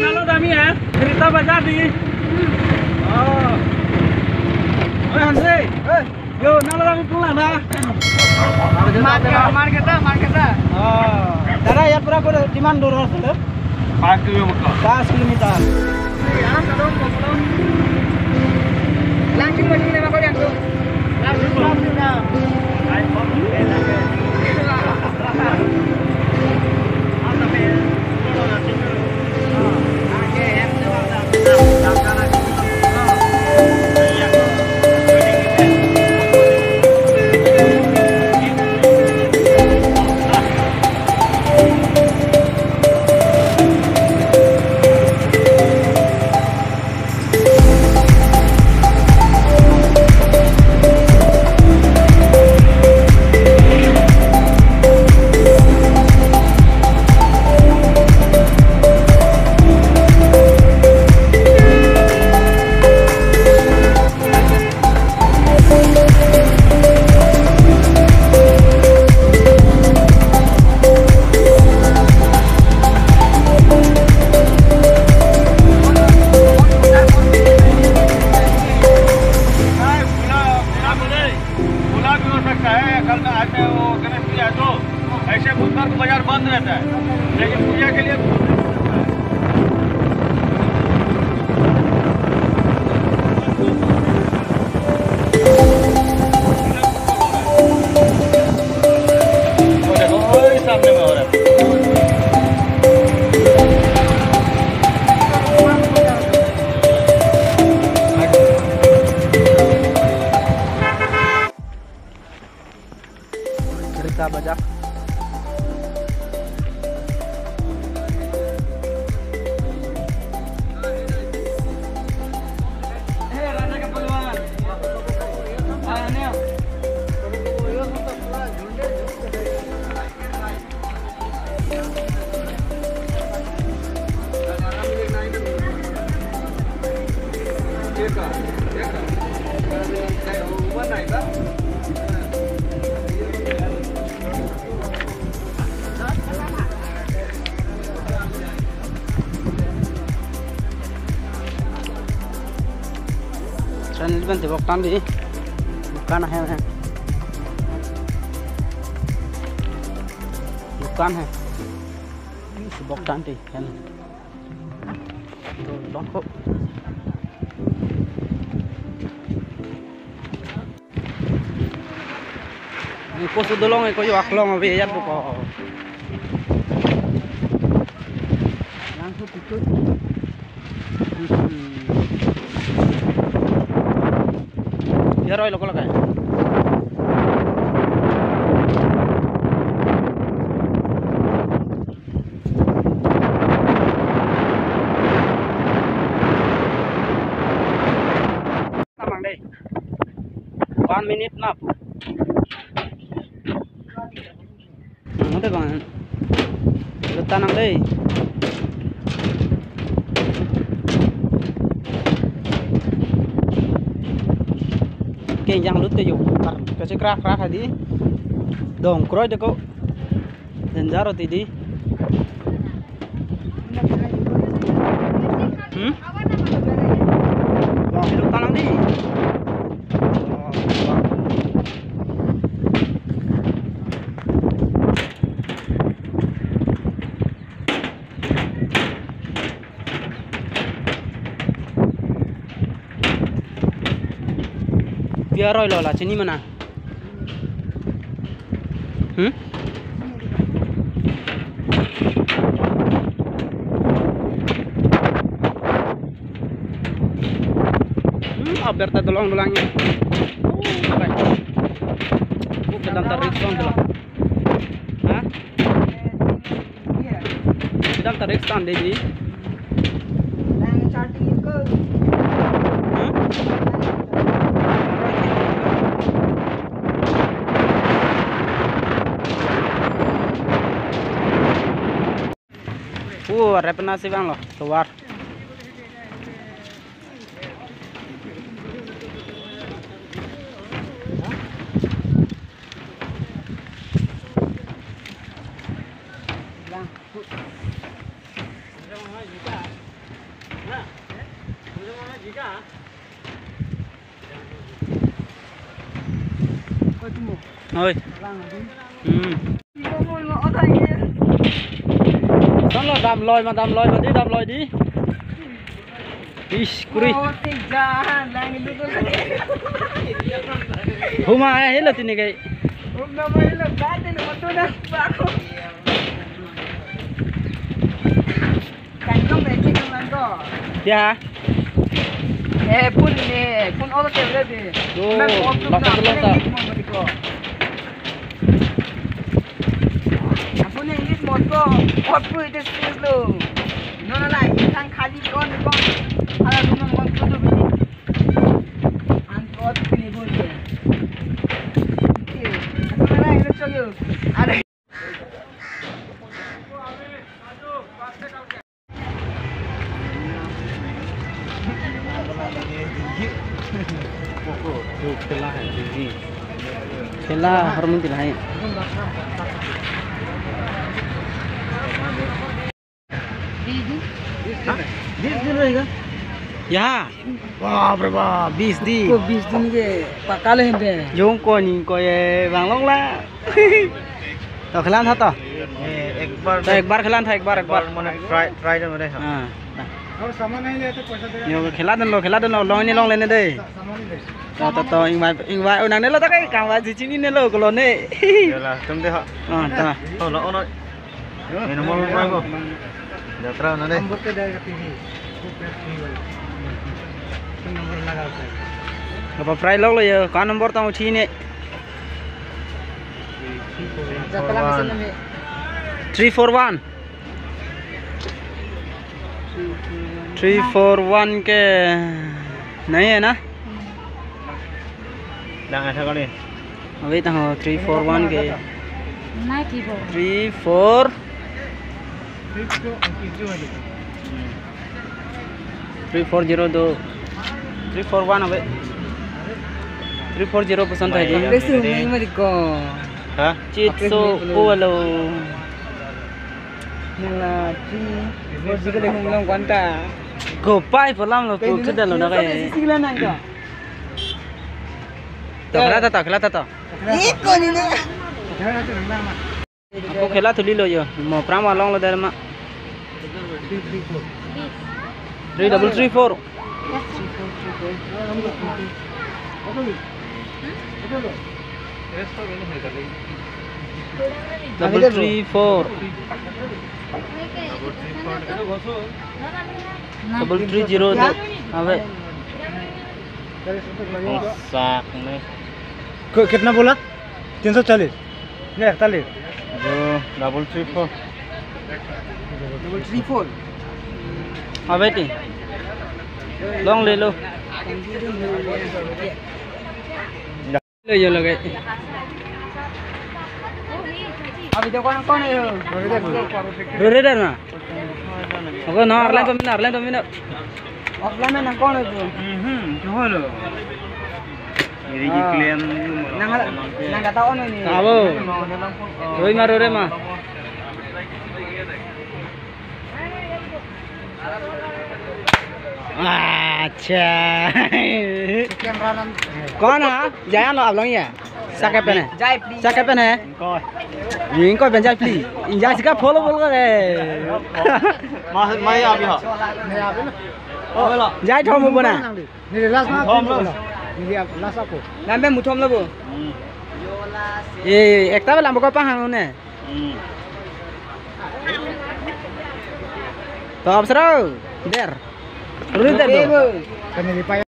Halo kami ya, cerita baca di. Oh. Oi Hansi, yo nalo kami pulang dah. Market. Oh. Dara ya pura di mana dulu? 5 kilometer. 5 kilometer. Langsung maju lima kali langsung. Langsung dah. ऐसे बुधवार को बाजार बंद रहता है, लेकिन पूजा के लिए सामने में हो रहा है। Cerita bajak. Channel ban tibok tan di दुकान है tibok tan di kan dong kok ni ko su dolong ko yo aklong abi yan ko langsung tikut biar oi lokal kayak tamang deh 1 minute na udah bang tanang deh yang lute yuk kasih kerak hadi dong kroy deko dan jaro tidi wah hidup tanang di biar roy lola sini mana berta dolangnya sedang tarik dong dulu sedang tarik stand deh repot nasi bang loh keluar Thôi. Đó là đầm lòi mà đi đầm lòi đi. Ish, kuri. Huma ai hết là tin này. Ya. Pun auto table deh. Pun yang ini motor, apa itu sih lo? Nona lah, yang kali kon, ada rumah kon tu bini, angkot bini boleh. Nona lah ini coyo, ada. खेला हरमुन दिला है यहाँ वाह बरबा 20 दिन को 20 दिन के पकाले हैं जों को नहीं को ये बांग्लों ला तो खिलान था तो एक बार खिलान था एक बार मैंने ट्राई तो मैंने हाँ और सामान नहीं ले तो पैसा दे यो खिला दन लो लोंग नहीं लोंग लेने दे तो इंग भाई उन्हें ले लो तो कहीं काम वाली चीज़ नहीं लो कलो ने याला तुम दे हाँ तो लो ओनो ये नंबर लो को यात्रा ना दे नंबर के देगा टीवी नंबर लगा के अब प्राइस लोग लो ये कौन नंबर तो उठी ने 341 341 के नहीं है ना ऐसा करें अभी तो 341 के 3402 341 अबे 340 पसंद है जी हाँ चीज़ तो बोलो नला 340 के देखो मुलाम कौनता गोपाई पलाम लो तो किधर लो ना कहीं तो खेला था ये कौन है आपको खेला तो ली लो यो मोपराम वालों लो दर मा 3334 330 अबे कितना बोला 340 नहीं 41 जो 334 अबे टी लॉन्ग ले लो ये लगे अभी तो कौन है रेडर ना ओके ना ऑनलाइन तो मिना ऑफलाइन में ना कौन है तू जो लो मेरी क्लेम ना kata ono ini abo doi maro re ma अच्छा कौन है जाया लो आप लोग ये साके पेन है साके पेन है इनको पेन जाए प्लीज इन जा सिका फॉलो बोल कर मैं आप यहाँ जाए थोम बना नहीं लास्ट ना थोम लो नहीं आप लास्ट आपको नाम पे मुथोम लो वो ये एक ताबे लांब को पाहां ने तो अब सरो der Ruder dong.